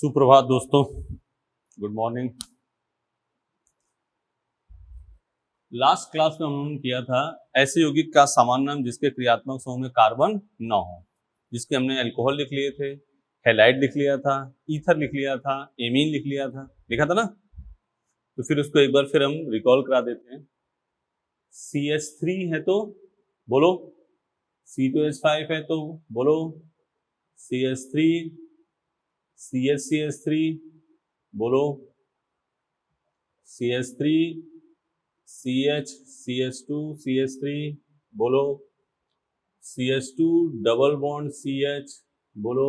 सुप्रभात दोस्तों, good morning. Last class में हमने किया था ऐसे यौगिक का सामान्य नाम जिसके क्रियात्मक समूह में कार्बन न हो, जिसके हमने अल्कोहल लिख लिए थे, हैलाइड लिख लिया था, ईथर लिख लिया था, एमीन लिख लिया था, लिखा था ना। तो फिर उसको एक बार फिर हम रिकॉल करा देते हैं। CH3 है तो बोलो, C2H5 है तो बोलो, CH3, CH3 बोलो, CH3, CH2, CH3 बोलो, CH2 डबल बॉन्ड CH बोलो,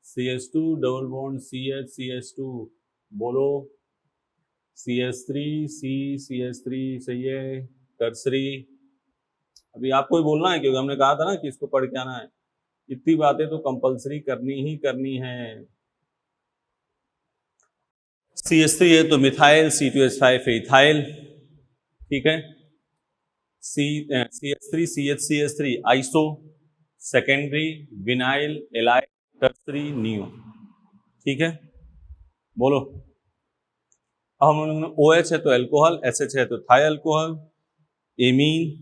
CH2 डबल बॉन्ड CH2 बोलो, CH3 CH3 सही है। टर्सरी अभी आपको ही बोलना है क्योंकि हमने कहा था ना कि इसको पढ़ के आना है। इतनी बातें तो कंपलसरी करनी ही करनी है। CH3 है तो मिथाइल, C2H5 है इथाइल, ठीक है। CH3 CH3 iso, secondary vinyl allyl, tertiary neo, ठीक है। बोलो, अब हम लोगों ने OH है तो अल्कोहल, SH है तो थाई अल्कोहल, एमीन,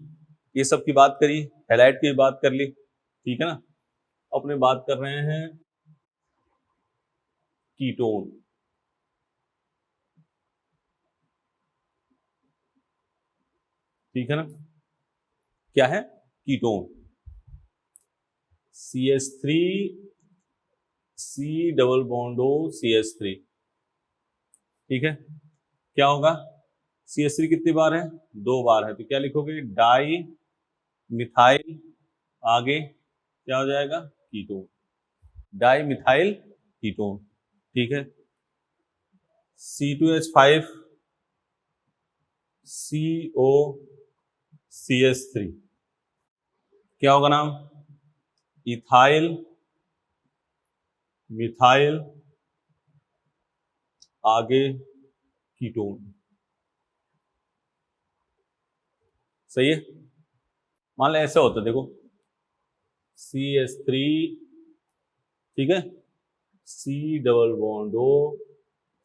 ये सब की बात करी, हैलाइड की बात कर ली, ठीक है ना। अपने बात कर रहे हैं कीटोन। ठीक है ना, क्या है ketone. CH3 C double bond O CH3, ठीक है। क्या होगा, CH3 कितनी बार है, 2 बार है, तो क्या लिखोगे, डाई मिथाइल, आगे क्या हो जाएगा, कीटोन, डाई मिथाइल कीटोन, ठीक है। C2H5 CO CH3, क्या होगा नाम, इथाइल मिथाइल, आगे कीटोन, सही है। मान लो ऐसा होता है, देखो CH3, ठीक है, C double bond O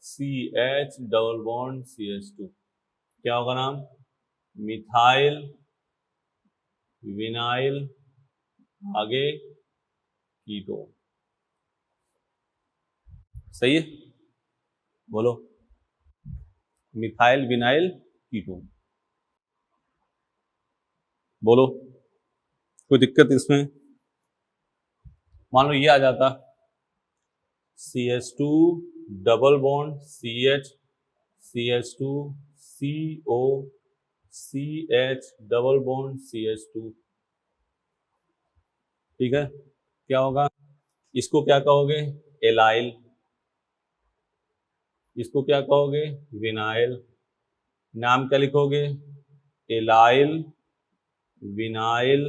CH double bond CH2, क्या होगा नाम, मिथाइल विनाइल, आगे कीटोन, सही है। बोलो, मिथाइल विनाइल कीटोन, बोलो, कोई दिक्कत इसमें। मान लो ये आ जाता CH2 double bond CH CH2 CO CH double bond CH2, ठीक है। क्या होगा, इसको क्या कहोगे, एलाइल, इसको क्या कहोगे, विनाइल, नाम क्या लिखोगे, allyl vinyl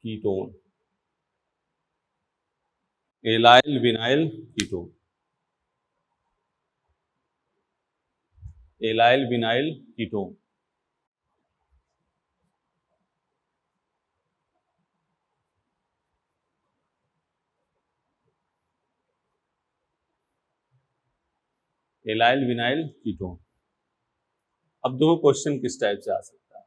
ketone, allyl vinyl ketone, allyl vinyl ketone, allyl vinyl ketone. अब देखो क्वेश्चन किस टाइप से आ सकता है।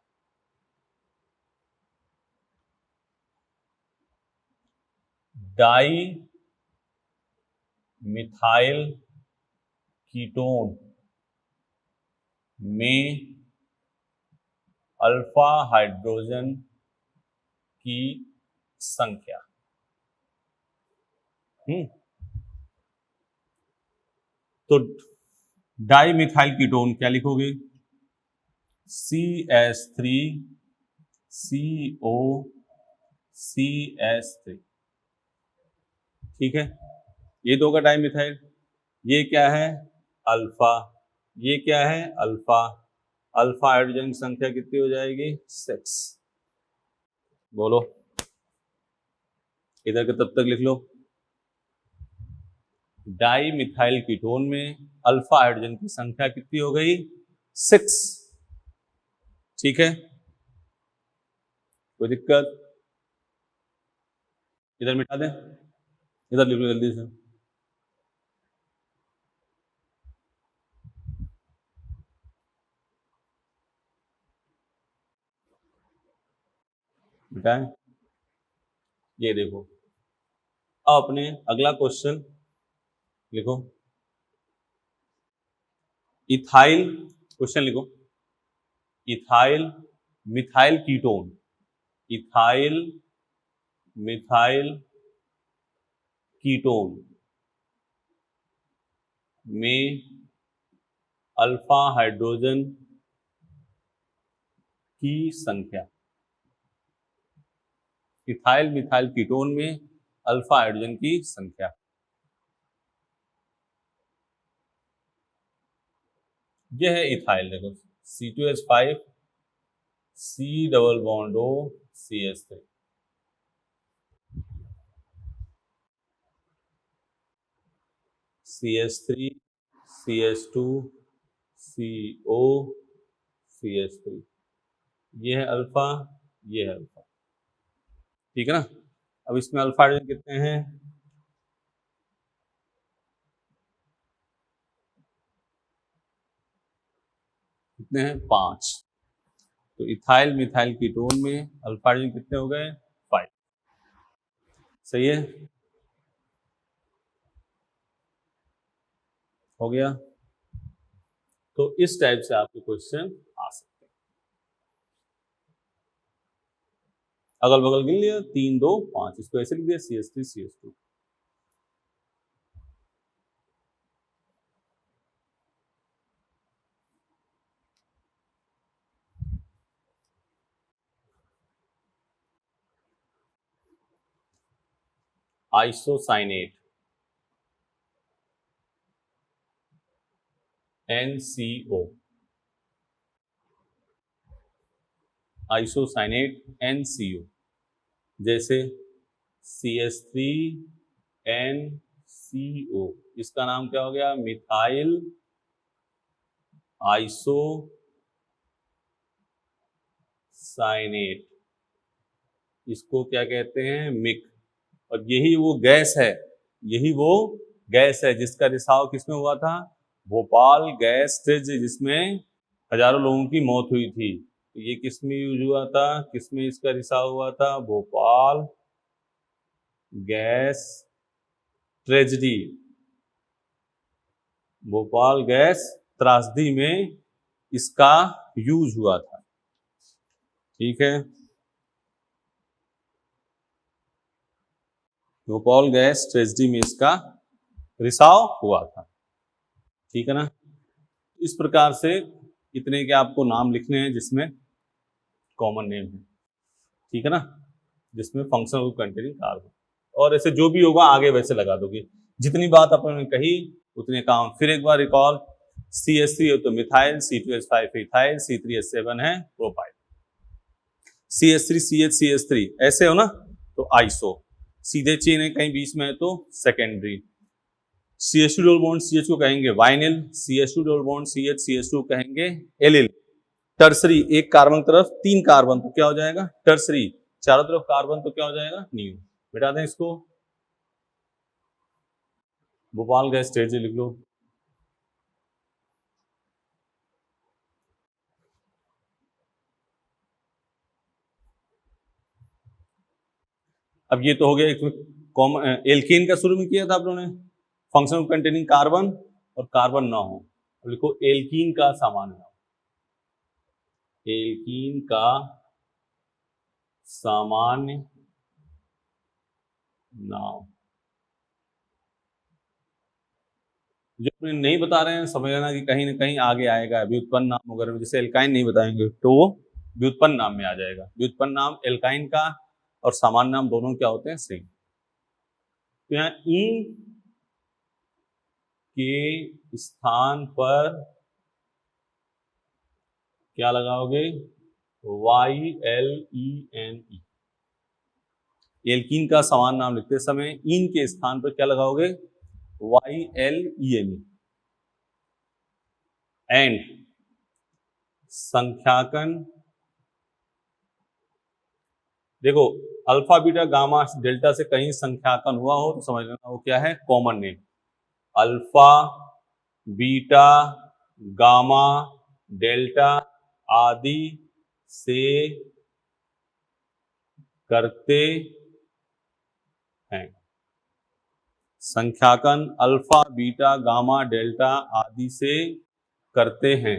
डाई मिथाइल कीटोन में अल्फा हाइड्रोजन की संख्या, तो डाई मिथाइल कीटोन क्या लिखोगे, CH3 CO CH3, ठीक है। ये दो का डाई मिथाइल, ये क्या है अल्फा, ये क्या है अल्फा, अल्फा हाइड्रोजन की संख्या कितनी हो जाएगी 6। बोलो, इधर के तब तक लिख लो, डाई मिथाइल कीटोन में अल्फा हाइड्रोजन की संख्या कितनी हो गई 6, ठीक है। कोई दिक्कत, इधर मिटा दें, इधर लिख लो जल्दी से, बेटा ये देखो, अब अपने अगला क्वेश्चन लिखो। इथाइल, क्वेश्चन लिखो, ethyl methyl ketone, ethyl methyl ketone में अल्फा हाइड्रोजन की संख्या, इथाइल मिथाइल कीटोन में अल्फा हाइड्रोजन की संख्या। यह है इथाइल, देखो C2H5 C double bond O CH3, CH3 CH2 CO CH3, ये है अल्फा, ये है अल्फा, ठीक है ना। अब इसमें अल्फा हाइड्रोजन कितने हैं, कितने हैं, 5। तो इथाइल मिथाइल कीटोन में अल्फा हाइड्रोजन कितने हो गए, 5। सही है, हो गया। तो इस टाइप से आपके क्वेश्चन आ सकते हैं। अगल बगल गिन लिया, 3 2 5, इसको ऐसे लिख दिया CH3 CH2। Isocyanate NCO, isocyanate NCO, जैसे CH3NCO, इसका नाम क्या हो गया, मिथाइल आइसोसाइनेट, इसको क्या कहते हैं, मिक। और यही वो गैस है, यही वो गैस है जिसका रिसाव किसमें हुआ था, भोपाल गैस ट्रेज, जिसमें हजारों लोगों की मौत हुई थी। ये किसमें यूज हुआ था, किसमें इसका रिसाव हुआ था, Bhopal gas tragedy, Bhopal gas त्रासदी में इसका यूज हुआ था, ठीक है। भोपाल गैस ट्रेजेडी में इसका रिसाव हुआ था, ठीक है ना। इस प्रकार से इतने के आपको नाम लिखने हैं जिसमें कॉमन नेम है, ठीक है ना, जिसमें फंक्शनल ग्रुप कंटेनिंग कार्बन, और ऐसे जो भी होगा आगे वैसे लगा दोगे। जितनी बात अपन ने कही उतने काम फिर एक बार रिकॉल। CH3 हो तो मिथाइल, C2H5 इथाइल, C3H7 है प्रोपाइल, CH3 ऐसे हो ना तो आइसो, सीधे चेन है कहीं बीच में है तो secondary. CH2 double bond CH को कहेंगे vinyl, CH2 double bond CH CH2 कहेंगे एलिल। टर्सरी, एक कार्बन तरफ 3 कार्बन तो क्या हो जाएगा, टर्सरी, चारों तरफ कार्बन तो क्या हो जाएगा, न्यू। मिटा दें इसको, भोपाल गैस स्टेज लिख लो। अब ये तो हो गया इसमें कॉमन, एल्केन का शुरू में किया था आप लोगों ने, फंक्शन कंटेनिंग कार्बन और कार्बन ना हो। अब लिखो एल्कीन का सामान्य नाम, एल्कीन का सामान्य नाम। जो अपने नहीं बता रहे हैं समझ लेना कि कहीं ना कहीं आगे आएगा, व्युत्पन्न नाम वगैरह, जैसे एल्काइन नहीं बताएंगे तो वो व्युत्पन्न नाम में आ जाएगा। व्युत्पन्न नाम एल्काइन का और सामान्य नाम दोनों क्या होते हैं, सेम। तो यहाँ इन के स्थान पर क्या लगाओगे, YLENE। एल्कीन का समान नाम लिखते समय इन के स्थान पर क्या लगाओगे, YLENE। एंड संख्याकन, देखो अल्फा बीटा गामा डेल्टा से कहीं संख्याकन हुआ हो तो समझ लेना वो क्या है, common name. Alpha beta gamma delta आदि से करते हैं। संख्याकन अल्फा बीटा गामा डेल्टा आदि से करते हैं।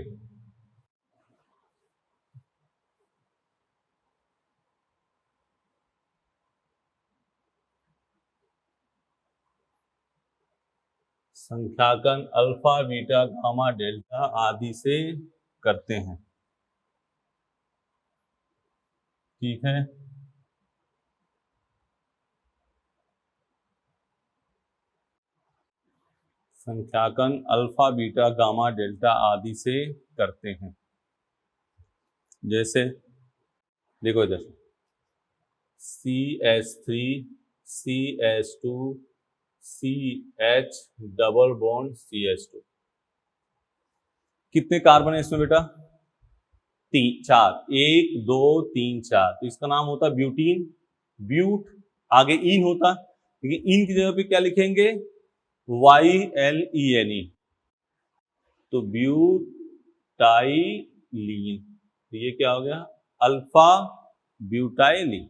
संख्याकन अल्फा बीटा गामा डेल्टा आदि से करते हैं। ठीक है, संख्याकन अल्फा बीटा गामा डेल्टा आदि से करते हैं। जैसे देखो इधर CH3 CH2 CH double bond CH2, कितने कार्बन है इसमें बेटा? चार, 1 2 3 4, तो इसका नाम होता है ब्यूटीन। ब्यूट आगे इन होता, लेकिन इन की जगह पे क्या लिखेंगे? YLENE, तो ब्यूटाइलीन। तो ये क्या हो गया? अल्फा ब्यूटाइलीन।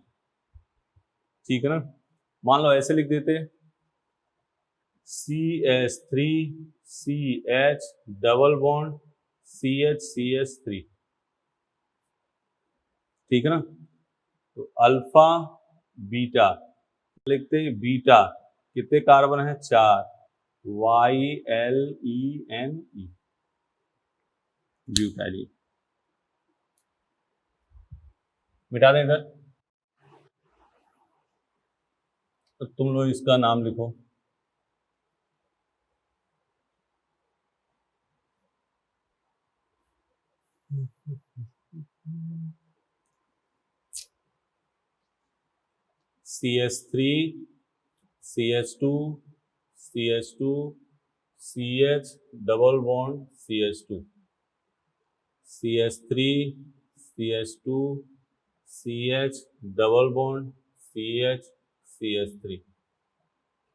ठीक है ना। मान लो ऐसे लिख देते CH3 CH double bond CH3, ठीक है ना। तो अल्फा बीटा लिखते हैं, बीटा कितने कार्बन है? 4, YLENE, ब्यूटाइलीन। मिटा दें इधर, तो तुम लोग इसका नाम लिखो। CH3 CH2 CH2 CH double bond CH2, CH3 CH2 CH double bond CH3,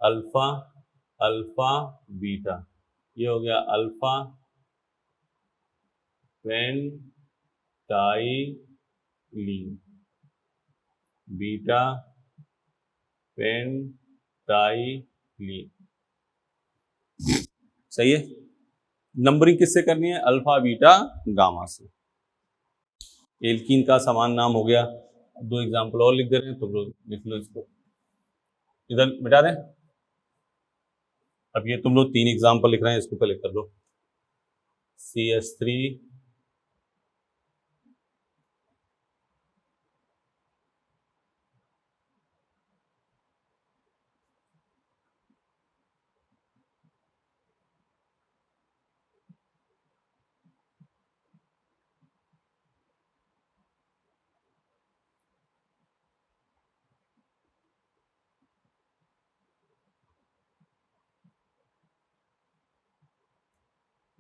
alpha alpha beta, ये हो गया अल्फा पेंटाइलीन, बीटा पेंटाइलीन। सही है। नंबरिंग किससे करनी है? अल्फा बीटा गामा से। एल्कीन का समान नाम हो गया। दो एग्जाम्पल और लिख दे रहे हैं, तुम लोग लिख लो इसको, इधर मिटा दें। अब ये तुम लोग 3 एग्जाम्पल लिख रहे हैं, इसको पहले कर लो। CH3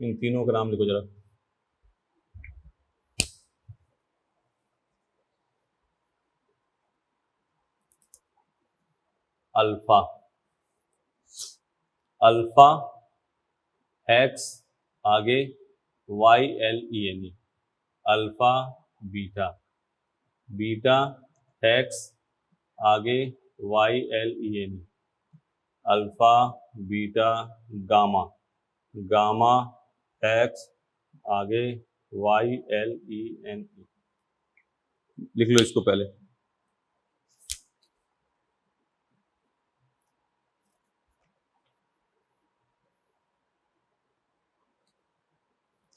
इन तीनों का नाम लिखो जरा। अल्फा अल्फा एक्स आगे YLENE, alpha beta beta x आगे YLENE, alpha beta gamma gamma x आगे YLENE। लिख लो इसको पहले।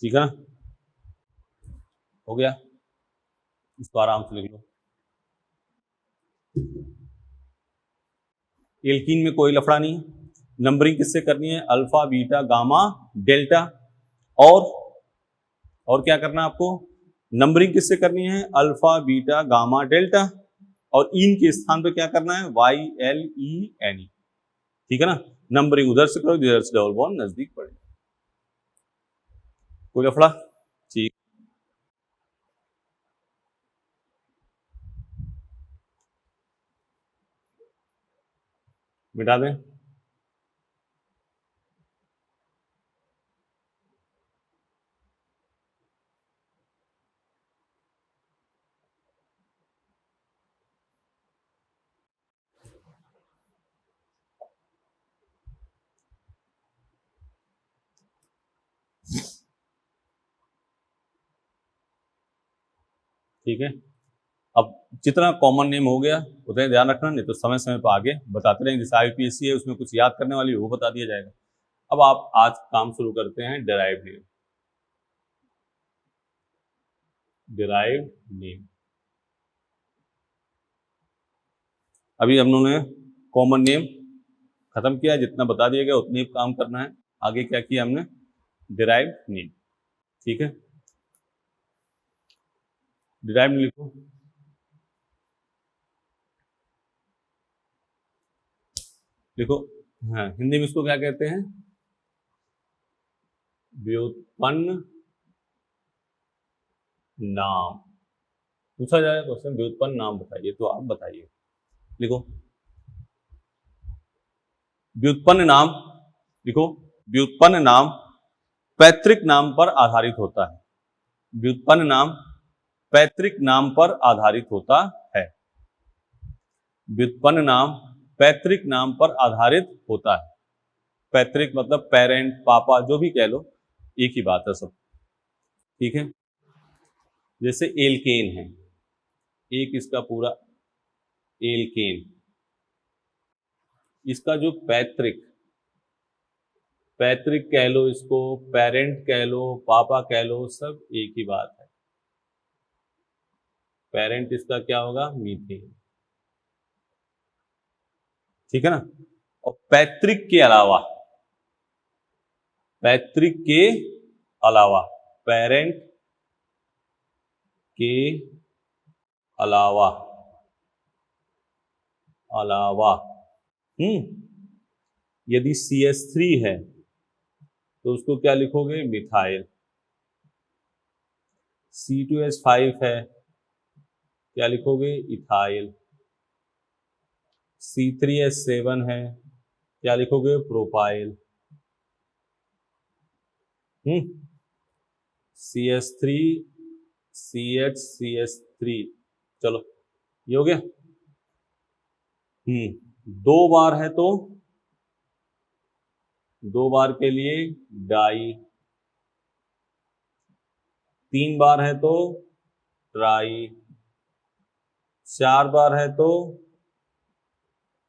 ठीक है ना, हो गया। इसको आराम से लिख लो। एल्कीन में कोई लफड़ा नहीं। नंबरिंग किससे करनी है? Alpha beta gamma delta. और क्या करना है आपको? नंबरिंग किससे करनी है? अल्फा बीटा गामा डेल्टा, और इन के स्थान पे क्या करना है? YLENE। ठीक है ना। नंबरिंग उधर से करो, इधर से डबल बॉन्ड नजदीक पड़े। कोई लफड़ा? ठीक, मिटा दें। ठीक है। अब जितना कॉमन नेम हो गया उतना ध्यान रखना, नहीं तो समय समय पर आगे बताते रहेंगे। जैसे IUPAC है उसमें कुछ याद करने वाली वो बता दिया जाएगा। अब आप आज काम शुरू करते हैं डिराइव्ड नेम। डिराइव्ड नेम अभी हम लोगों ने कॉमन नेम खत्म किया, जितना बता दिया गया उतनी काम करना है। आगे क्या किया हमने, डिराइव्ड नेम। ठीक है, डिराइव्ड नेम लिखो। देखो हाँ, हिंदी में इसको क्या कहते हैं, व्युत्पन्न नाम। पूछा जाए क्वेश्चन व्युत्पन्न नाम बताइए, तो आप बताइए। लिखो व्युत्पन्न नाम। लिखो व्युत्पन्न नाम पैतृक नाम पर आधारित होता है। व्युत्पन्न नाम पैतृक नाम पर आधारित होता है। व्युत्पन्न नाम पैतृक नाम पर आधारित होता है। पैतृक मतलब पेरेंट, पापा, जो भी कह लो, एक ही बात है सब। ठीक है, जैसे एल्केन है, एक इसका पूरा एल्केन, इसका जो पैतृक, पैतृक कह लो इसको, पेरेंट कह लो, पापा कह लो, सब एक ही बात है। पेरेंट इसका क्या होगा, मीथेन। ठीक है ना। और पैतृक के अलावा, पैतृक के अलावा, पेरेंट के अलावा, अलावा यदि CH3 है तो उसको क्या लिखोगे, मिथाइल। C2H5 है, क्या लिखोगे, इथाइल। C3H7 है, क्या लिखोगे, प्रोपाइल। CH3 CH चलो ये हो गया। दो बार है तो दो बार के लिए डाई, तीन बार है तो ट्राई, चार बार है तो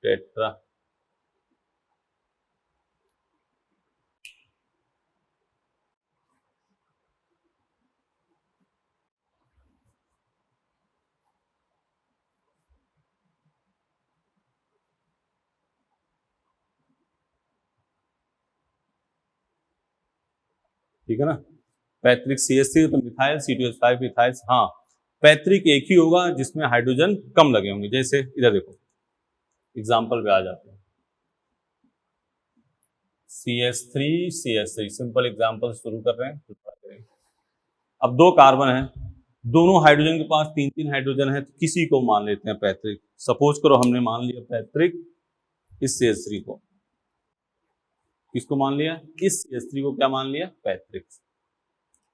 टेट्रा। ठीक है ना। पैतृक CH3 तो मिथाइल, C2H5 इथाइल। हाँ, पैतृक एक ही होगा जिसमें हाइड्रोजन कम लगे होंगे। जैसे इधर देखो, एग्जाम्पल पे आ जाते हैं। CH3 सिंपल एग्जाम्पल शुरू कर रहे हैं। अब दो कार्बन है, दोनों हाइड्रोजन के पास तीन तीन हाइड्रोजन है, तो किसी को मान लेते हैं पैतृक। सपोज करो हमने मान लिया पैतृक इस CH3 को। किसको मान लिया, इस CH3 को क्या मान लिया, पैतृक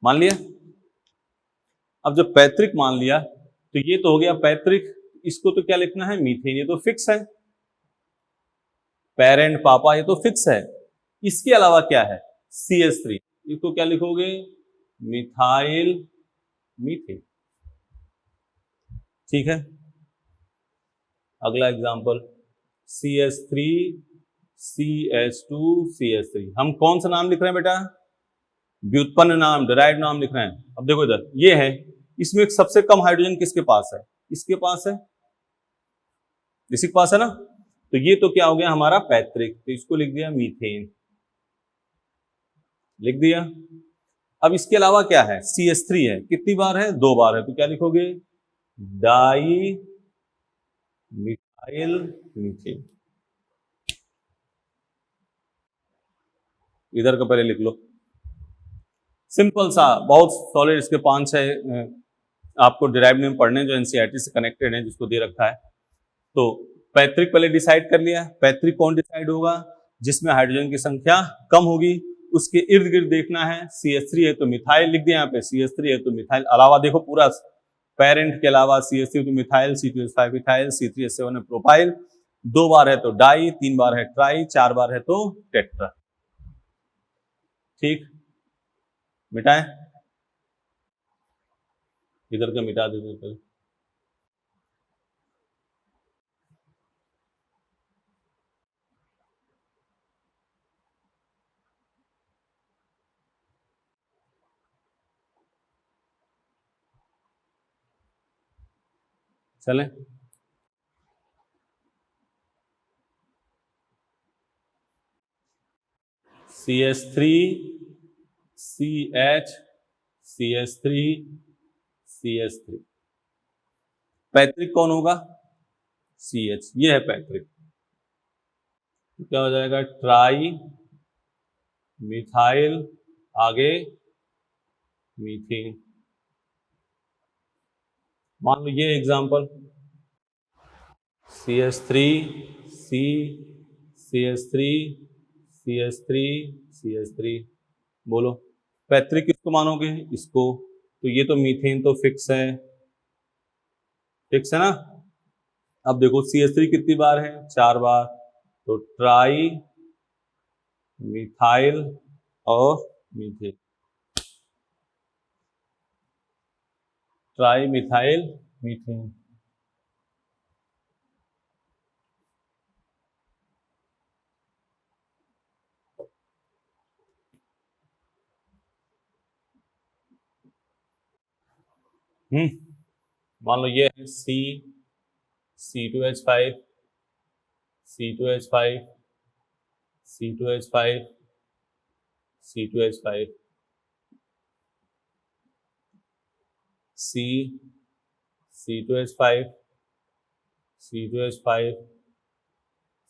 मान लिया। अब जब पैतृक मान लिया तो ये तो हो गया पैतृक, इसको तो क्या लिखना है, मीथेन। ये तो फिक्स है, पेरेंट पापा ये तो फिक्स है। इसके अलावा क्या है, CH3, इसको क्या लिखोगे, मिथाइल मीथेन। ठीक है, अगला एग्जांपल CH3 CH2 CH3। हम कौन सा नाम लिख रहे हैं बेटा, व्युत्पन्न नाम, डिराइव्ड नाम लिख रहे हैं। अब देखो इधर ये है, इसमें सबसे कम हाइड्रोजन किसके पास है, इसके पास है, इसी के पास है ना। तो ये तो क्या हो गया हमारा पैतृक, तो इसको लिख दिया मीथेन, लिख दिया। अब इसके अलावा क्या है, CH3 है, कितनी बार है, दो बार है, तो क्या लिखोगे, डाई मिथाइल मीथेन। इधर का पहले लिख लो, सिंपल सा, बहुत सॉलिड। इसके 5-6 आपको डिराइव नेम पढ़ने जो NCERT से कनेक्टेड है, जिसको दे रखा है। तो पैतृक पहले डिसाइड कर लिया। पैतृक कौन डिसाइड होगा, जिसमें हाइड्रोजन की संख्या कम होगी, उसके इर्द गिर्द देखना है। CH3 है तो मिथाइल लिख दिया यहाँ पे, CH3 है तो मिथाइल। अलावा देखो पूरा पेरेंट के अलावा CH3 तो मिथाइल, C2H5 इथाइल, C3H7 है प्रोपाइल, दो बार है तो डाई, तीन बार है ट्राई, चार बार है तो टेट्रा। ठीक, मिटाएं। इधर का मिटा देते पहले। चले, CH3 CH CH3 CH3। पैतृक कौन होगा? CH, ये है पैतृक। तो क्या हो जाएगा? ट्राई मिथाइल, आगे मीथेन। मान लो ये example, CH3 C CH3 CH3 CH3। बोलो पैतृक किसको मानोगे? इसको। तो ये तो मीथेन तो फिक्स है, फिक्स है ना। अब देखो CH3 कितनी बार है? 4 बार। तो ट्राई मिथाइल और मीथेन, ट्राई मिथाइल मीथेन। मान लो ये है C2H5 C2H5 C2H5 C2H5 C C2H5 C2H5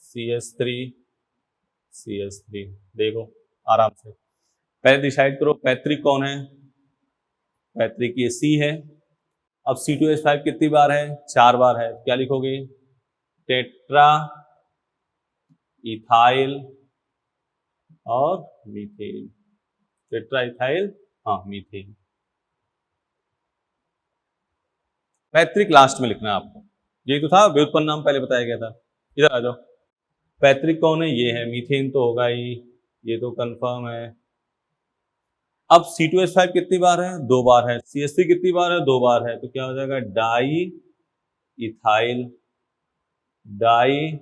CH3 CH3। देखो आराम से पहले डिसाइड करो पैतृक कौन है। पैतृक ये C है। अब C2H5 कितनी बार है? 4 बार है। क्या लिखोगे? टेट्रा इथाइल और मीथेन। टेट्रा इथाइल, हाँ मीथेन। पैतृक लास्ट में लिखना है आपको। ये तो था व्युत्पन्न नाम, पहले बताया गया था। इधर आ जाओ, पैतृक कौन है? ये है मीथेन, तो होगा ही, ये तो कंफर्म है। अब C2H5 कितनी बार है? 2 बार है। CH3 कितनी बार है? 2 बार है। तो क्या हो जाएगा? डाई इथाइल, डाई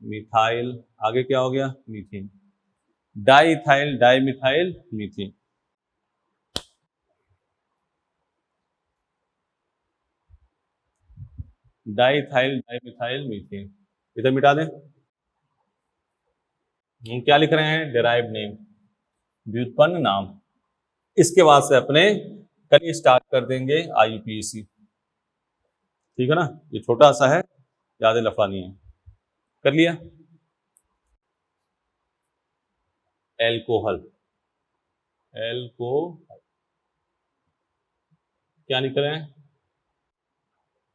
मिथाइल, आगे क्या हो गया? Methane. Di ethyl di methyl methane. Di ethyl di methyl methane. इधर मिटा दें। हम क्या लिख रहे हैं? डेराइव नेम, व्युत्पन्न नाम। इसके बाद से अपने कल स्टार्ट कर देंगे IUPAC। ठीक है ना, ये छोटा सा है, ज्यादा लफड़ा नहीं है। कर लिया। एल्कोहल, एल्को, क्या लिख रहे हैं?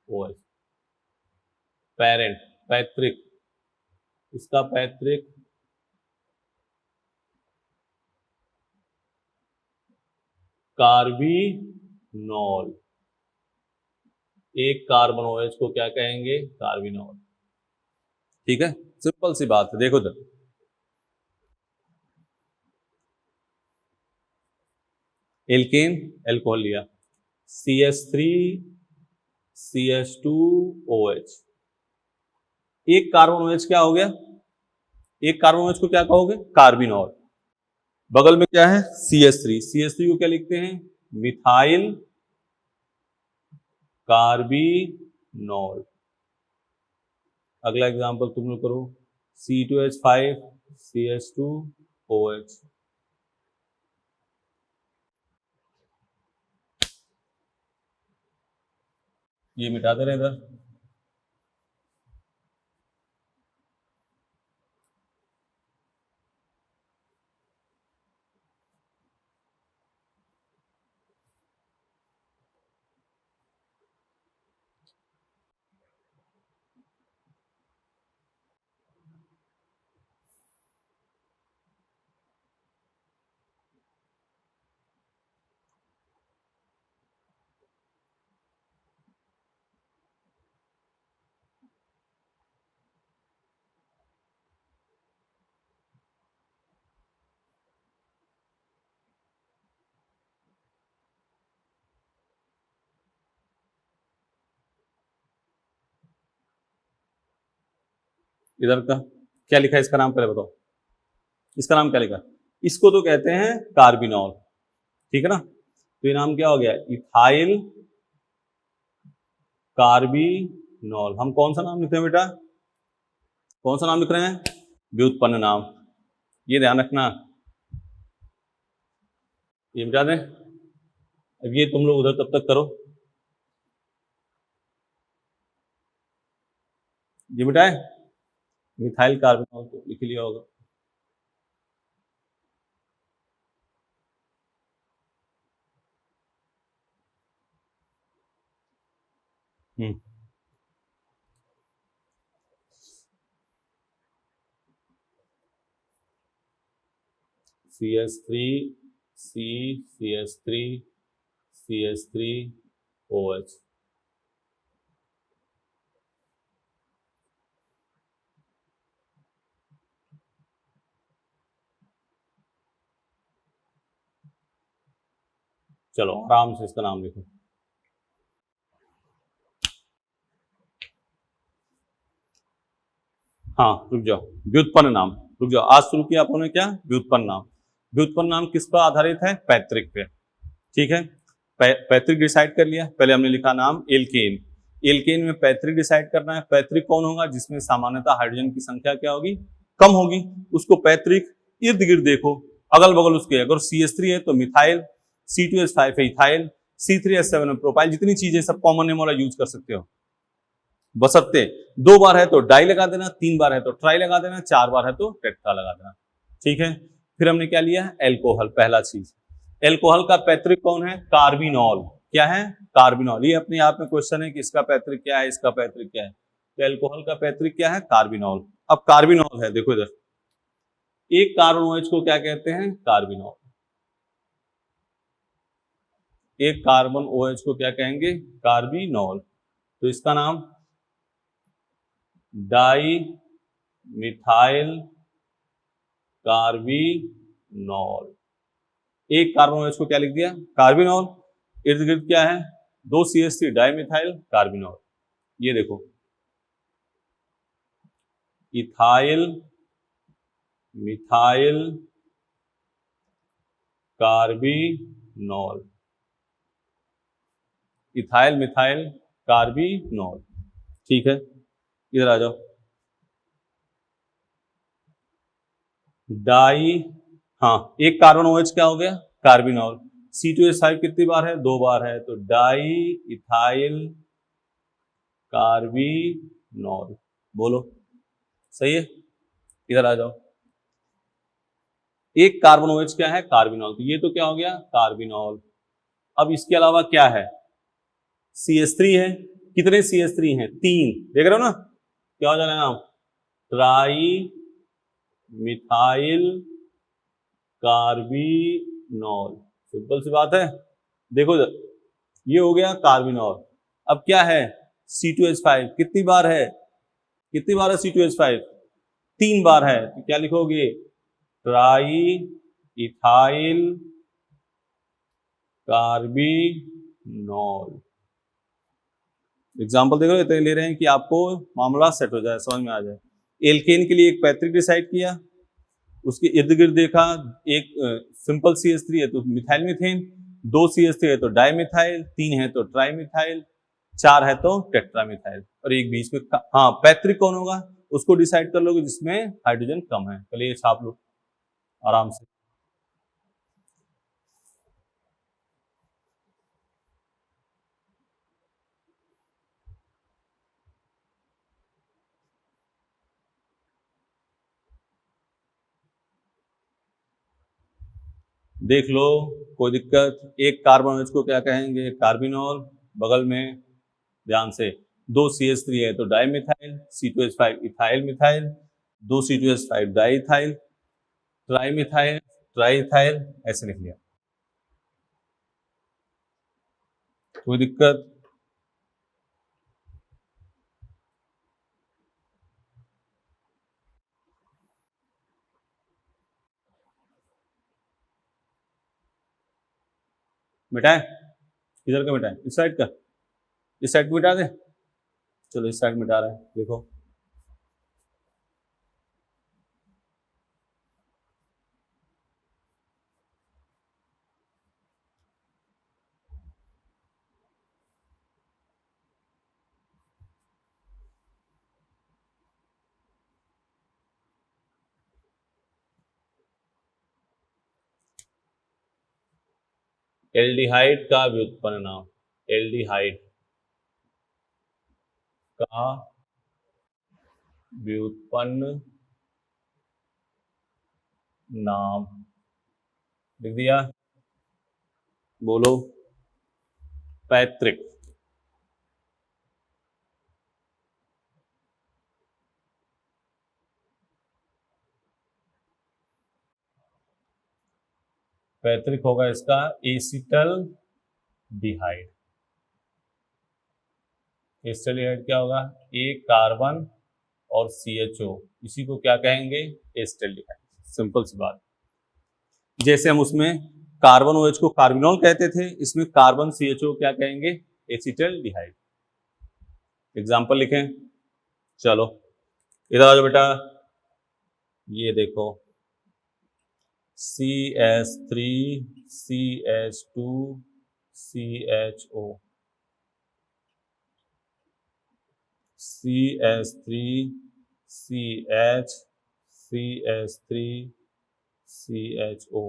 OH। पेरेंट, पैतृक, इसका पैतृक कार्बिनोल। एक कार्बन OH को क्या कहेंगे? कार्बिनोल। ठीक है, सिंपल सी बात है। देखो इधर, एल्केन एल्कोहल लिया, CH3 CH2OH। एक कार्बन OH क्या हो गया? एक कार्बन OH को क्या कहोगे? कार्बिनोल। बगल में क्या है? CH3। CH3 को क्या लिखते हैं? Methyl carbinol. अगला एग्जांपल तुम लोग करो, C2H5 CH2OH। ये मिटा दे रहे इधर। इधर का क्या लिखा है, इसका नाम पहले बताओ, इसका नाम क्या लिखा? इसको तो कहते हैं कार्बिनॉल, ठीक है ना। तो ये नाम क्या हो गया, इथाइल कार्बिनॉल। हम कौन सा नाम लिखते हैं बेटा, कौन सा नाम लिख रहे हैं, व्युत्पन्न नाम, ये ध्यान रखना, ये मिटा दें। अब ये तुम लोग उधर तब तक करो, ये मिटाए, मिथाइल कार्बोनॉल तो लिख लिया होगा। CH3 CH3 CH3 OH। चलो आराम से इसका नाम लिखो। हाँ रुक जाओ, व्युत्पन्न नाम, रुक जाओ, आज शुरू किया आपने क्या, व्युत्पन्न नाम। व्युत्पन्न नाम किस पर आधारित है, पैतृक पे, ठीक है। पैतृक डिसाइड कर लिया, पहले हमने लिखा नाम एल्केन, एल्केन में पैतृक डिसाइड करना है। पैतृक कौन होगा, जिसमें सामान्यतः हाइड्रोजन की संख्या क्या होगी, कम होगी, उसको पैतृक। इर्द गिर्द देखो, अगल बगल उसके, अगर CH3 है तो मिथाइल, C2H5 है इथाइल, C3H7 है प्रोपाइल, जितनी चीजें सब कॉमन नेम वाला यूज कर सकते हो। बशर्ते 2 बार है तो डाई लगा देना, 3 बार है तो ट्राई लगा देना, 4 बार है तो टेट्रा लगा देना, ठीक है। फिर हमने क्या लिया, एल्कोहल, पहला चीज। एल्कोहल का पैतृक कौन है, कार्बिनॉल। क्या है, कार्बिनॉल। ये अपने आप में क्वेश्चन है कि इसका पैतृक क्या है, इसका पैतृक क्या है। तो एल्कोहल का पैतृक क्या है, कार्बिनॉल। अब कार्बिनॉल है, देखो इधर, एक कार्बन OH को क्या कहते हैं, कार्बिनॉल। एक कार्बन OH को क्या कहेंगे, कार्बिनॉल। तो इसका नाम डाई मिथाइल कार्बिनॉल। एक कार्बन OH को क्या लिख दिया, कार्बिनॉल। इर्द गिर्द क्या है, 2 CH3 डाई मिथाइल कार्बिनॉल। ये देखो, ethyl methyl carbinol, ethyl methyl carbinol, ठीक है। इधर आ जाओ, डाई, हाँ एक कार्बन OH क्या हो गया, कार्बिनॉल। C2H5 कितनी बार है, 2 बार है, तो डाई इथाइल कार्बिनॉल। बोलो सही है। इधर आ जाओ, एक कार्बन OH क्या है, कार्बिनॉल, तो ये तो क्या हो गया, कार्बिनॉल। अब इसके अलावा क्या है, CH3 है, कितने CH3 हैं, 3, देख रहे हो ना, क्या हो जाएगा नाम, ट्राई मिथाइल कार्बिनॉल। सिंपल सी बात है, देखो ये हो गया कार्बिनॉल। अब क्या है, C2H5 कितनी बार है, कितनी बार है C2H5, 3 बार है, तो क्या लिखोगे, ट्राई इथाइल कार्बिनॉल। एग्जाम्पल देखो, इतने ले रहे हैं कि आपको मामला सेट हो जाए, समझ में आ जाए। एल्केन के लिए एक पैतृक डिसाइड किया, उसके इर्द गिर्द देखा, एक सिंपल CH3 है तो मिथाइल मीथेन, 2 CH3 है तो डाई मिथाइल, 3 है तो ट्राई मिथाइल, 4 है तो टेट्रा मिथाइल, और एक बीच में, हाँ पैतृक कौन होगा, उसको डिसाइड कर लोगे जिसमें हाइड्रोजन कम है। पहले ये छाप लो आराम से। देख लो, कोई दिक्कत, एक कार्बन OH को क्या कहेंगे, कार्बिनॉल। बगल में ध्यान से, 2 CH3 है तो di methyl, C2H5 ethyl methyl, 2 C2H5 di ethyl, tri methyl, try ethyl, ऐसे लिख लिया। कोई दिक्कत, मिटाए, इधर का मिटाए, इस साइड का, इस साइड को मिटा दे। चलो इस साइड मिटा रहे हैं, देखो एल्डिहाइड का व्युत्पन्न नाम, एल्डिहाइड का व्युत्पन्न नाम लिख दिया। बोलो, पैतृक। पैतृक होगा इसका एसिटल डिहाइड। एसिटल डिहाइड क्या होगा? ए कार्बन और CHO, इसी को क्या कहेंगे? एसिटल डिहाइड। सिंपल सी बात। जैसे हम उसमें कार्बन OH को कार्बिनॉल कहते थे, इसमें कार्बन CHO क्या कहेंगे? एसिटल डिहाइड। एग्जाम्पल लिखें। चलो इधर आ जाओ बेटा, ये देखो CH3 CH2 CHO, CH3 CH CH3 CHO।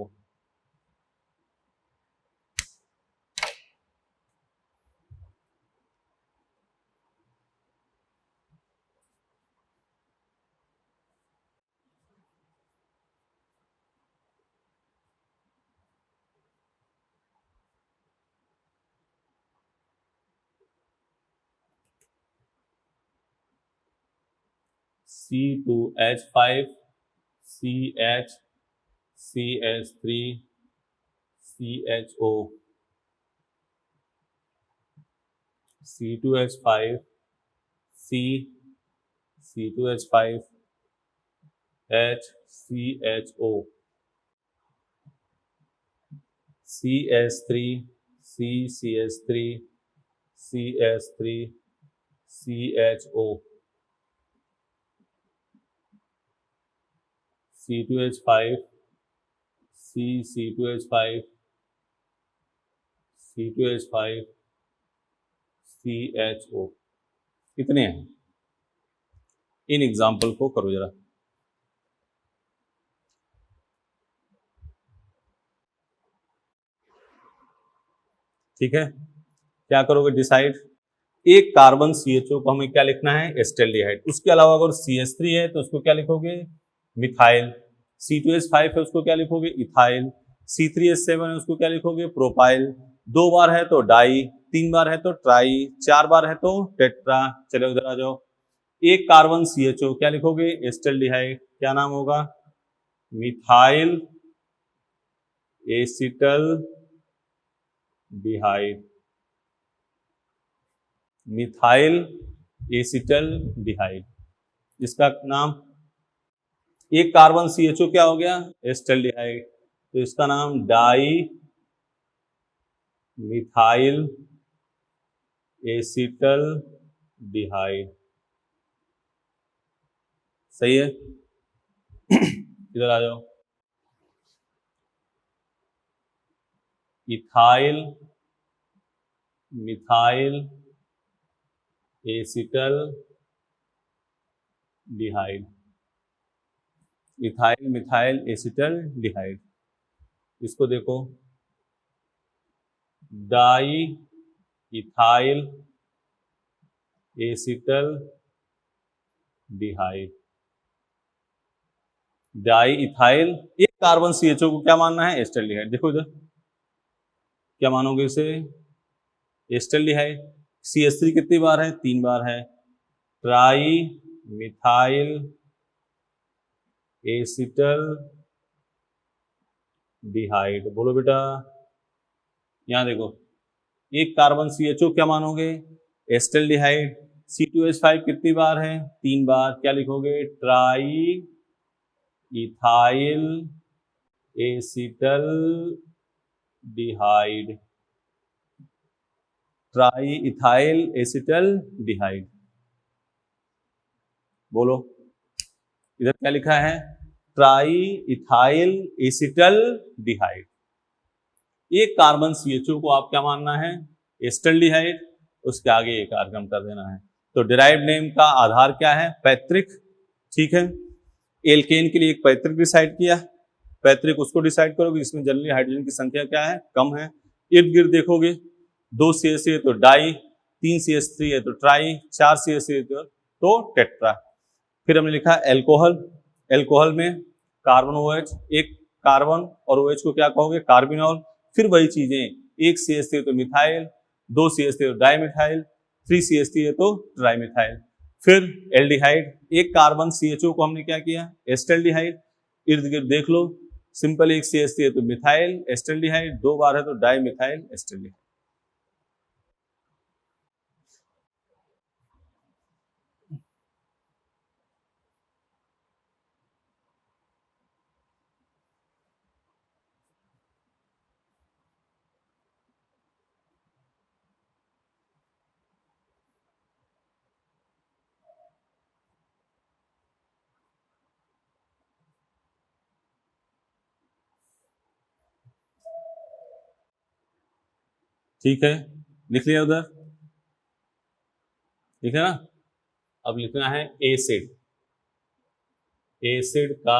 C2H5 CH CH3 CHO, C2H5 C2H5 H CHO, CH3 CH3 CH3 CHO, C2H5 C2H5 C2H5 CHO। कितने हैं? इन एग्जाम्पल को करो जरा। ठीक है, क्या करोगे? डिसाइड। एक कार्बन CHO को हमें क्या लिखना है? एसिटल्डिहाइड। उसके अलावा अगर CH3 है तो उसको क्या लिखोगे? मिथाइल। C2H5 है उसको क्या लिखोगे? इथाइल। C3H7 है उसको क्या लिखोगे? प्रोपाइल। 2 बार है तो डाई, 3 बार है तो ट्राई, 4 बार है तो टेट्रा। चलो उधर आ जाओ। एक कार्बन CHO क्या लिखोगे? एसिटल्डिहाइड। क्या नाम होगा? Methyl acetaldehyde. Methyl acetaldehyde, इसका नाम। एक कार्बन CHO क्या हो गया? एसिटल्डिहाइड, तो इसका नाम डाई मिथाइल एसिटल डिहाइड। सही है। इधर आ जाओ। Ethyl methyl acetaldehyde. Ethyl methyl acetaldehyde, इसको देखो, diethyl acetaldehyde. Diethyl, एक कार्बन CHO को क्या मानना है? एसिटल्डिहाइड। देखो इधर क्या मानोगे इसे? एसिटल्डिहाइड। CH3 कितनी बार है? 3 बार है। Trimethyl acetaldehyde. बोलो बेटा, यहां देखो, एक कार्बन CHO क्या मानोगे? एसिटल्डिहाइड। C2H5 कितनी बार है? 3 बार। क्या लिखोगे? Triethyl acetaldehyde. Triethyl acetaldehyde. बोलो, इधर क्या लिखा है? Triethyl acetaldehyde. एक कार्बन CHO को आप क्या मानना है? एसिटल्डिहाइड। उसके आगे एक आर्गन कर देना है। तो डिराइव्ड नेम का आधार क्या है? पैतृक। ठीक है, एल्केन के लिए एक पैतृक डिसाइड किया। पैतृक उसको डिसाइड करोगे जिसमें जनरली हाइड्रोजन की संख्या क्या है? कम है। इर्द गिर्द देखोगे 2 CH है तो डाई, 3 CH3 है तो ट्राई, 4 CH है तो टेट्रा। फिर हमने लिखा एल्कोहल, एल्कोहल में कार्बन OH, एक कार्बन और OH को क्या कहोगे कार्बिनॉल। फिर वही चीजें, 1 CH3 है तो मिथाइल, 2 CH3 है तो डाईमिथाइल, 3 CH3 है तो ट्राईमिथाइल। फिर एल्डिहाइड, एक कार्बन CHO को हमने क्या किया एस्टल्डिहाइड, इर्द गिर्द देख लो सिंपल, 1 CH3 है तो मिथाइल एस्टल्डिहाइड, 2 बार है तो डाईमिथाइल एस्टल्डिहाइड। ठीक है, लिख लिया उधर, ठीक है ना। अब लिखना है एसिड, एसिड का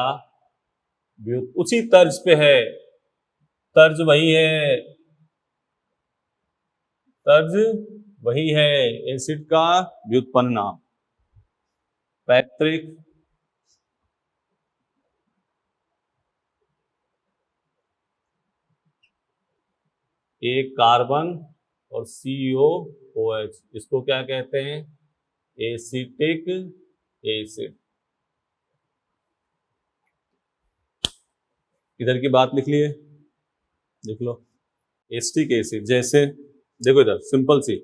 उसी तर्ज पे है, तर्ज वही है, तर्ज वही है, एसिड का व्युत्पन्न नाम पैतृक, एक कार्बन और COOH, इसको क्या कहते हैं एसिटिक एसिड। इधर की बात लिख लिए, लिख लो एसिटिक एसिड, जैसे देखो इधर सिंपल सी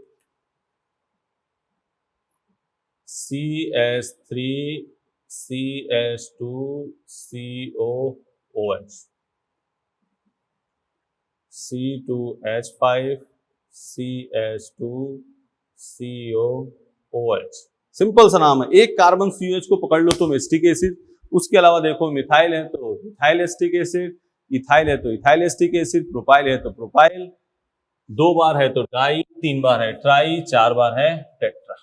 CH3 CH2 COOH, C2H5 CH2 COOH, simple सा नाम है। एक कार्बन COH को पकड़ लो तुम एसिटिक एसिड, उसके अलावा देखो मिथाइल है तो मिथाइल एसिटिक एसिड, इथाइल है तो इथाइल एसिटिक एसिड, प्रोपाइल है तो प्रोपाइल, 2 बार है तो डाई, 3 बार है ट्राई, 4 बार है tetra.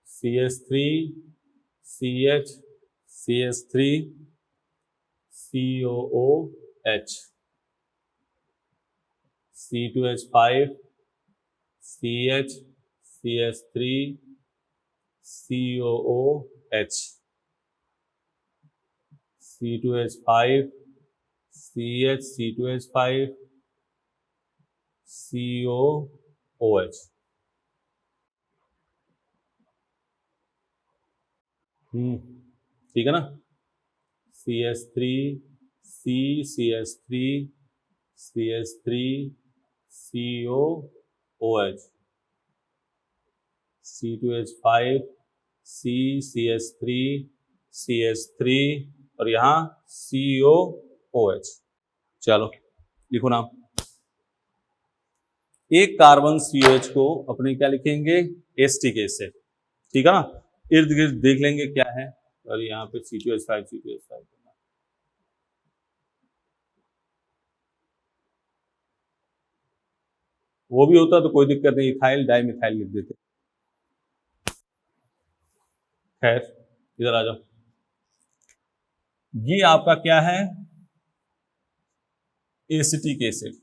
CH3 CH CH3 COOH, C2H5 CH CH3 COOH, C2H5 CH C2H5 COOH। ठीक है ना, CH3 CH3 CH3 COOH, C2H5 CH3 CH3 और यहाँ COOH। चलो लिखो नाम, एक कार्बन COH को अपने क्या लिखेंगे एसिटिक एसिड, ठीक है ना। इर्द गिर्द देख लेंगे क्या है, और यहाँ पे C2H5 C2H5 वो भी होता तो कोई दिक्कत नहीं, इथाइल डाई मिथाइल लिख देते। खैर इधर आ जाओ, ये आपका क्या है एसिटिक एसिड,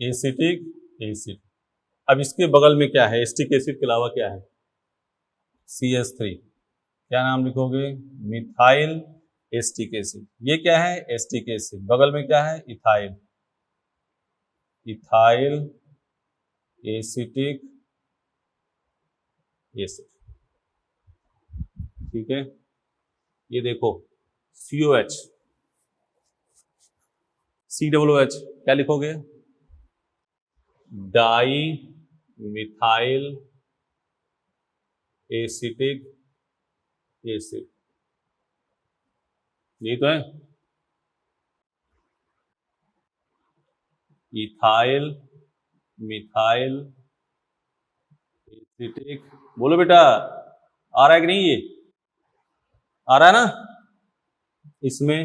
एसिटिक एसिड। अब इसके बगल में क्या है एसिटिक एसिड के अलावा क्या है CH3, क्या नाम लिखोगे मिथाइल एसिटिक एसिड। ये क्या है एसिटिक एसिड, बगल में क्या है इथाइल, इथाइल एसिटिक एसिड, ठीक है। ये देखो COH COOH क्या लिखोगे डाई मिथाइल एसिटिक एसिड, यही तो है। इथाइल मिथाइल एसिटिक, बोलो बेटा आ रहा है कि नहीं, ये आ रहा है ना। इसमें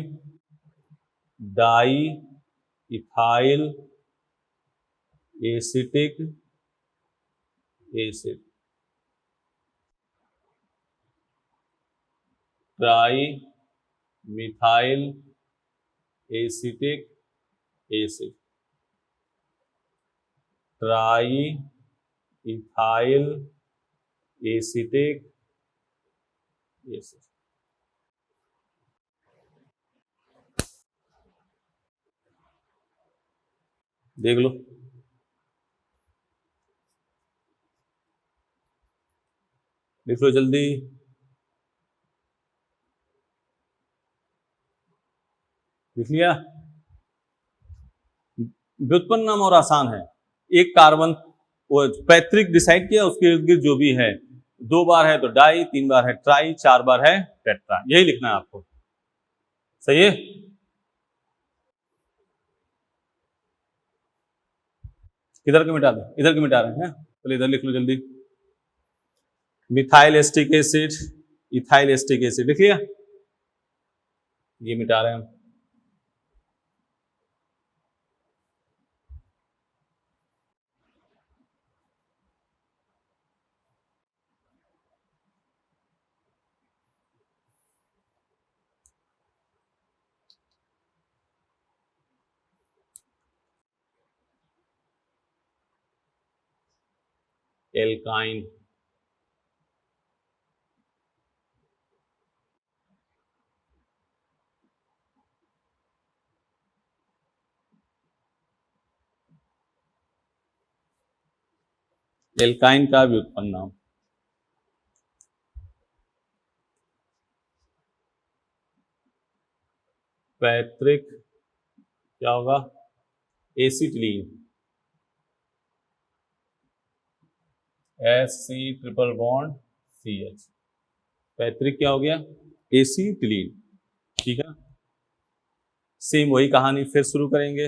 di ethyl acetic acid, tri methyl acetic acid, try ethyl acetic acid. देख लो, लिख लो जल्दी। लिख लिया। व्युत्पन्न नाम और आसान है। एक कार्बन वो पैतृक डिसाइड किया, उसके इर्द गिर्द जो भी है, 2 बार है तो डाई, 3 बार है ट्राई, 4 बार है टेट्रा, यही लिखना है आपको। सही है। किधर के मिटा दे, इधर के मिटा रहे हैं, चलो इधर लिख लो जल्दी। Methyl acetic acid, ethyl acetic acid लिख लिया, ये मिटा रहे हैं हम। एल्काइन, एल्काइन का व्युत्पन्न नाम पैतृक क्या होगा, acetylene, SC triple bond CH, पैतृक क्या हो गया, एसिटिलीन। ठीक है, सेम वही कहानी फिर शुरू करेंगे।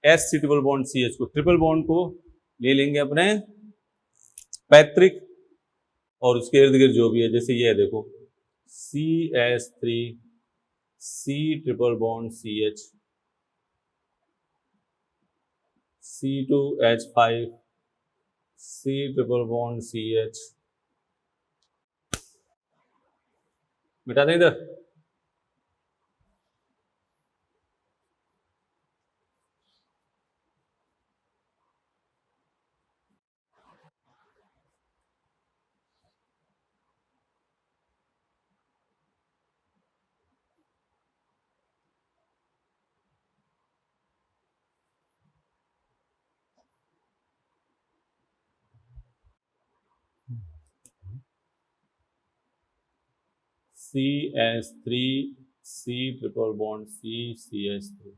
एससी ट्रिपल बॉन्ड CH को, ट्रिपल बॉन्ड को ले लेंगे अपने पैतृक, और उसके इर्द गिर्द जो भी है, जैसे ये है देखो, CH3 C triple bond CH, C2H5 C triple bond CH, मिटा दें इधर। CH3 C triple bond CH3,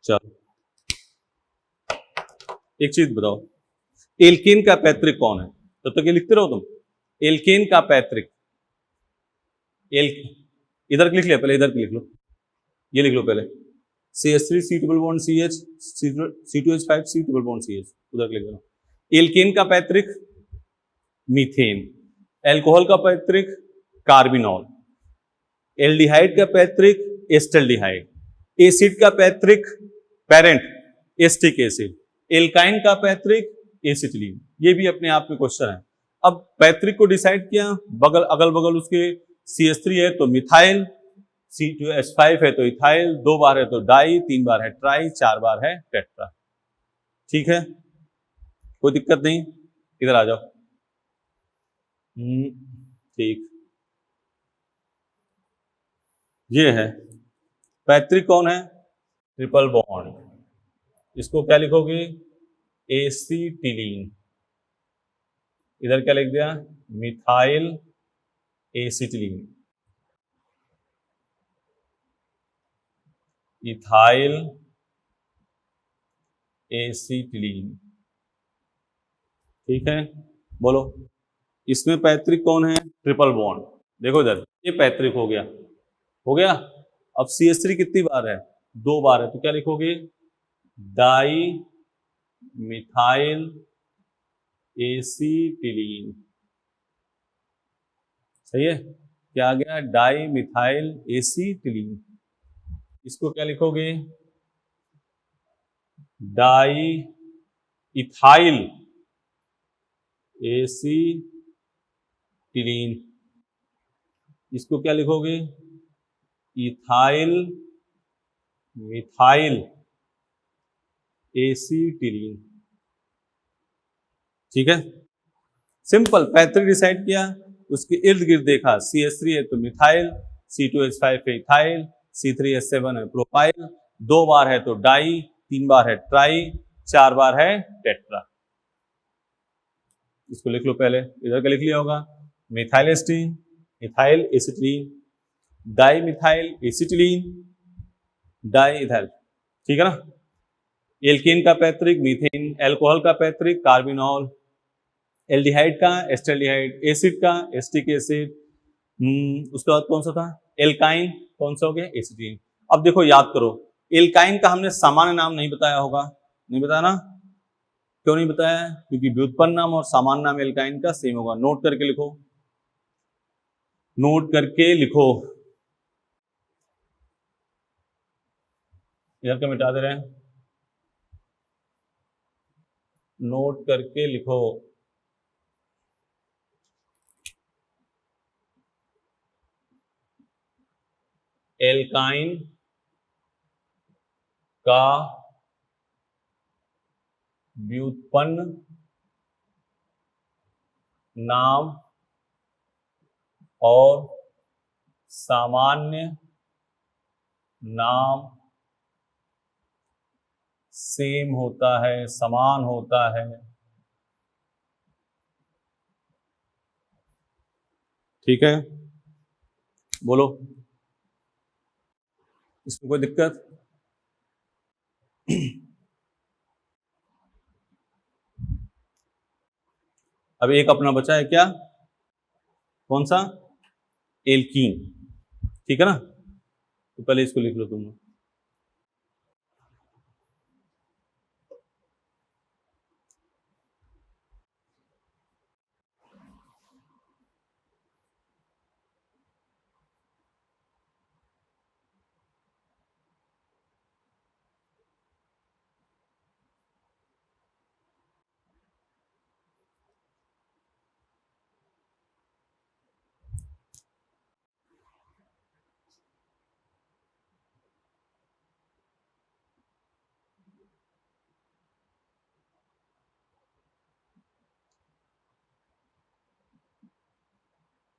चलो एक चीज बताओ, एल्केन का पैतृक कौन है, तब तक ये लिखते रहो तुम। एल्केन का पैतृक, एल, इधर लिख लिया, पहले इधर लिख लो, ये लिख लो पहले, CH3 C triple bond CH, C2H5 C triple bond CH, उधर लिख लो। एल्केन का पैतृक मीथेन, एल्कोहल का पैतृक कार्बिनॉल, एल्डिहाइड का पैतृक एस्टल्डिहाइड, एसिड का पैतृक पेरेंट एस्टिक एसिड, एल्काइन का पैतृक एसिटिलीन। ये भी अपने आप में क्वेश्चन है। अब पैतृक को डिसाइड किया, बगल अगल बगल उसके CH3 है तो मिथाइल, C2H5 है तो इथाइल, 2 बार है तो डाई, 3 बार है ट्राई, 4 बार है टेट्रा। ठीक है, कोई दिक्कत नहीं, इधर आ जाओ। ठीक, ये है पैतृक कौन है, ट्रिपल बॉन्ड, इसको क्या लिखोगे, एसिटिलीन, इधर क्या लिख दिया, मिथाइल एसिटिलीन, इथाइल एसिटिलीन। ठीक है, बोलो इसमें पैतृक कौन है? Triple bond. देखो इधर, ये पैतृक हो गया, हो गया। अब CH3 कितनी बार है? 2 बार है, तो क्या लिखोगे? Di methyl acetylene. सही है, क्या आ गया? Di methyl acetylene. इसको क्या लिखोगे? Di ethyl acetylene. इसको क्या लिखोगे? Ethyl methyl acetylene. ठीक है, सिंपल। पैतृक डिसाइड किया, उसके इर्द गिर्द देखा, CH3 है तो मिथाइल, C2H5 है इथाइल, C3H7 है प्रोपाइल, 2 बार है तो डाई, 3 बार है ट्राई, 4 बार है टेट्रा। इसको लिख लो पहले, इधर का लिख लिया होगा, methyl acetylene, ethyl acetylene, di methyl acetylene, di ethyl. ठीक है ना। एल्केन का पैतृक मीथेन, एल्कोहल का पैतृक कार्बिनॉल, एल्डिहाइड का एस्टल्डिहाइड, एसिड का एस्टिक एसिड, उसके बाद कौन सा था? एल्काइन, कौन सा हो गया? एसिटीन। अब देखो याद करो, एल्काइन का हमने सामान्य नाम नहीं बताया होगा, नहीं बताया ना? क्यों नहीं बताया? क्योंकि व्युत्पन्न नाम और सामान्य नाम एल्काइन का सेम होगा। नोट करके लिखो, नोट करके लिखो। इधर क्या मिटा दे रहे हैं? नोट करके लिखो। एल्काइन का व्युत्पन्न नाम और सामान्य नाम सेम होता है, समान होता है। ठीक है, बोलो, इसमें कोई दिक्कत? अब एक अपना बचा है, क्या? कौन सा? एल्कीन। ठीक है ना, तो पहले इसको लिख लो तुम।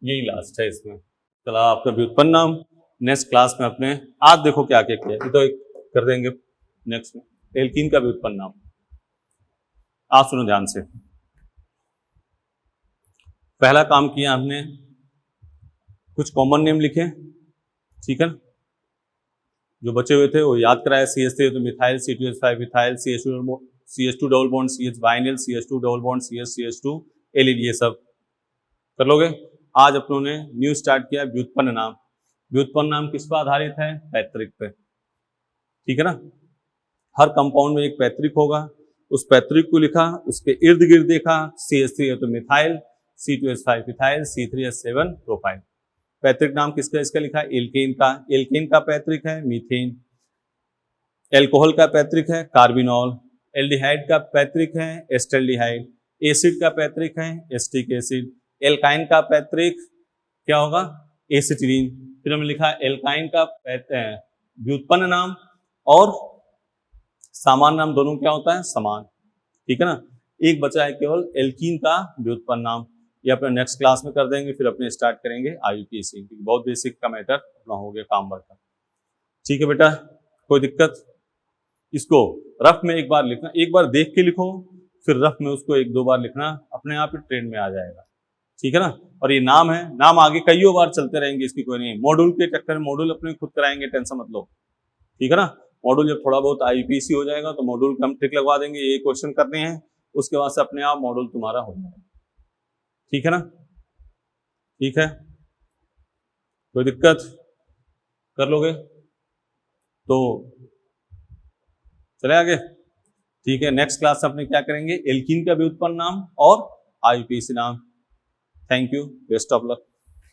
यही लास्ट है इसमें। चला आपका व्युत्पन्न नाम नेक्स्ट क्लास में अपने, आज देखो क्या क्या किया, ये तो एक कर देंगे नेक्स्ट में। एल्कीन का व्युत्पन्न नाम आप सुनो ध्यान से। पहला काम किया हमने, कुछ कॉमन नेम लिखे, ठीक है ना, जो बचे हुए थे वो याद कराया। CH3 तो methyl, C2H5 ethyl, CH2 double bond CH vinyl, CH2 double bond CH2 allyl, ये सब कर लोगे। आज अपनों ने न्यू स्टार्ट किया व्युत्पन्न नाम। व्युत्पन्न नाम किस पर आधारित है? पैतृक पे। ठीक है ना, हर कंपाउंड में एक पैतृक होगा, उस पैतृक को लिखा, उसके इर्द गिर्द देखा, CH3 है तो methyl, C2H5 ethyl, C3H7 propyl. पैतृक नाम किसका? इसका लिखा एल्केन का। एल्केन का पैतृक है मीथेन, एल्कोहल का पैतृक है कार्बिनॉल, एल्डिहाइड का पैतृक है एस्टल्डिहाइड, एसिड का पैतृक है एस्टिक एसिड, एल्काइन का पैतृक क्या होगा? एसिटिलीन। फिर हमने लिखा एल्काइन का व्युत्पन्न नाम और सामान्य नाम दोनों क्या होता है? समान। ठीक है ना, एक बचा है केवल एल्कीन का व्युत्पन्न नाम, ये अपने नेक्स्ट क्लास में कर देंगे, फिर अपने स्टार्ट करेंगे IUPAC, बहुत बेसिक का मैटर अपना हो गया काम भर का। ठीक है बेटा, कोई दिक्कत? इसको रफ में एक बार लिखना, एक बार देख के लिखो, फिर रफ में उसको 1-2 बार लिखना, अपने आप ही ट्रेंड में आ जाएगा। ठीक है ना, और ये नाम है, नाम आगे कईयों बार चलते रहेंगे, इसकी कोई नहीं। मॉड्यूल के चक्कर में मॉड्यूल अपने खुद कराएंगे, टेंशन मत लो। ठीक है ना, मॉड्यूल जब थोड़ा बहुत IUPAC हो जाएगा तो मॉड्यूल का हम ट्रिक लगवा देंगे, ये क्वेश्चन करने हैं, उसके बाद से अपने आप मॉड्यूल तुम्हारा हो जाएगा। ठीक है ना? ठीक है, कोई दिक्कत? कर लोगे तो चले आगे। ठीक है, नेक्स्ट क्लास में अपने क्या करेंगे, एल्कीन का व्युत्पन्न नाम और आईयूपीएसी नाम। Thank you, best of luck.